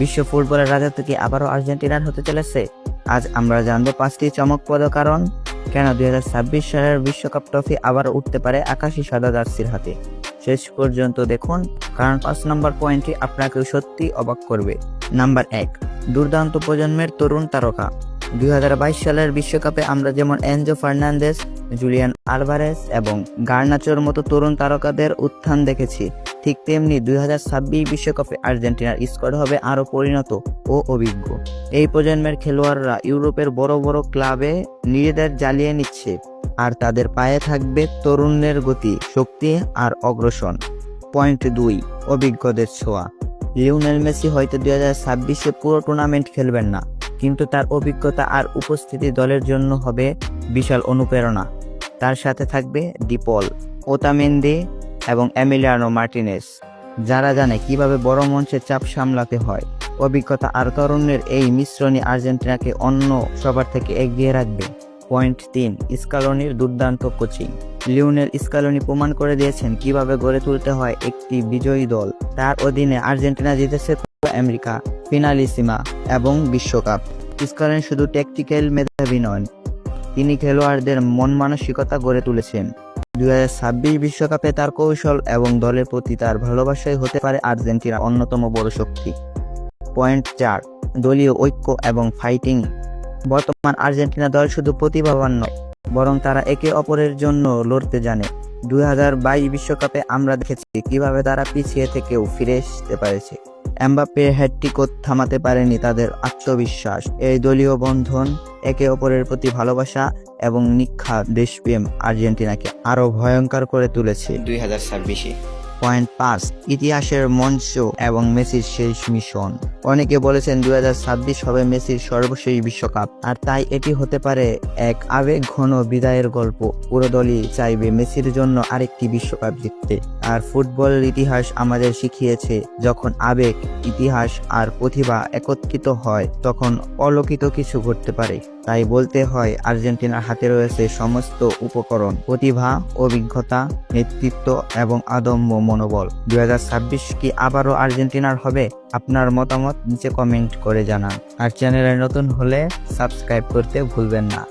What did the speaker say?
বিশ্ব ফুটবলের রাজত্ব কি আবারও আর্জেন্টিনার হতে চলেছে? আজ আমরা জানবো 5টি চমকপ্রদ কারণ কেন 2026 সালের বিশ্বকাপ ট্রফি আবার উঠতে পারে আকাশি সাদা জার্সির হাতে। শেষ পর্যন্ত দেখুন, কারণ 5 নম্বর পয়েন্টটি আপনাকে সত্যি অবাক করবে। নাম্বার 1, দুর্দান্ত প্রজন্মের তরুণ তারকা। 2022 সালের বিশ্বকাপে আমরা যেমন এনজো ফার্নান্দেজ, জুলিয়ান আলভারেজ এবং গার্নাচোর মতো তরুণ তারকাদের উত্থান দেখেছি, ঠিক তেমনি 2026 বিশ্বকাপে আর্জেন্টিনার স্কোয়াড হবে আরও পরিণত ও অভিজ্ঞ। এই প্রজন্মের খেলোয়াড়রা ইউরোপের বড় বড় ক্লাবে নিজেদের জ্বালিয়ে নিচ্ছে, আর তাদের পায়ে থাকবে তরুণের গতি, শক্তি আর অগ্রসর। পয়েন্ট 2, অভিজ্ঞদের ছোঁয়া। লিওনেল মেসি হয়তো 2026-এ পুরো টুর্নামেন্ট খেলবেন না, কিন্তু তার অভিজ্ঞতা আর উপস্থিতি দলের জন্য হবে বিশাল অনুপ্রেরণা। তার সাথে থাকবে ডিপল, ওতামেন্দি এবং এমিলিয়ানো মার্টিনেজ, যারা জানে কিভাবে বড় মঞ্চে চাপ সামলাতে হয়। অভিজ্ঞতা আর তরুণের এই মিশ্রণই আর্জেন্টিনাকে অন্য সবার থেকে এগিয়ে রাখবে। পয়েন্ট 3, স্কালোনির দুর্দান্ত কোচিং। লিওনেল স্কালোনি প্রমাণ করে দিয়েছেন কিভাবে গড়ে তুলতে হয় একটি বিজয়ী দল। তার অধীনে আর্জেন্টিনা জিতেছে কোপা আমেরিকা, ফিনালিসিমা এবং বিশ্বকাপ। স্কালোনি শুধু ট্যাকটিক্যাল মেধাবী নন, তিনি খেলোয়াড়দের মন মানসিকতা গড়ে তুলেছেন। 2026 বিশ্বকাপে তার কৌশল এবং দলের প্রতি তার ভালোবাসাই হতে পারে আর্জেন্টিনার অন্যতম বড় শক্তি। পয়েন্ট 4, দলীয় ঐক্য এবং ফাইটিং। বর্তমান আর্জেন্টিনা দল শুধু প্রতিভাবান নয়, বরং তারা একে অপরের জন্য লড়তে জানে। 2022 বিশ্বকাপে আমরা দেখেছি কিভাবে তারা পিছিয়ে থেকেও ফিরে আসতে পারেছে। এমবাপ্পের হ্যাটট্রিকও থামাতে পারেনি তাদের আত্মবিশ্বাস। এই দলীয় বন্ধন, একে অপরের প্রতি ভালোবাসা এবং নিখাদ দেশপ্রেম আর্জেন্টিনাকে আরো ভয়ঙ্কর করে তুলেছে 2026-এ। পয়েন্ট 5, ইতিহাসের মঞ্চ এবং মেসির শেষ মিশন। অনেকে বলেছেন 2026 হবে মেসির সর্বশেষ বিশ্বকাপ, আর তাই এটি হতে পারে এক আবেগ ঘন বিদায়ের গল্প। পুরো দলই চাইবে মেসির জন্য আরেকটি বিশ্বকাপ জিততে। আর ফুটবলের ইতিহাস আমাদের শিখিয়েছে, যখন আবেগ, ইতিহাস আর প্রতিভা একত্রিত হয় তখন অলৌকিক কিছু ঘটতে পারে। তাই বলতে হয়, আর্জেন্টিনার হাতে রয়েছে সমস্ত উপকরণ: প্রতিভা, অভিজ্ঞতা, নেতৃত্ব এবং আদম্য মনোবল। 2026 কি আবারও আর্জেন্টিনার হবে? আপনার মতামত নিচে কমেন্ট করে জানান। আর চ্যানেলে নতুন হলে সাবস্ক্রাইব করতে ভুলবেন না।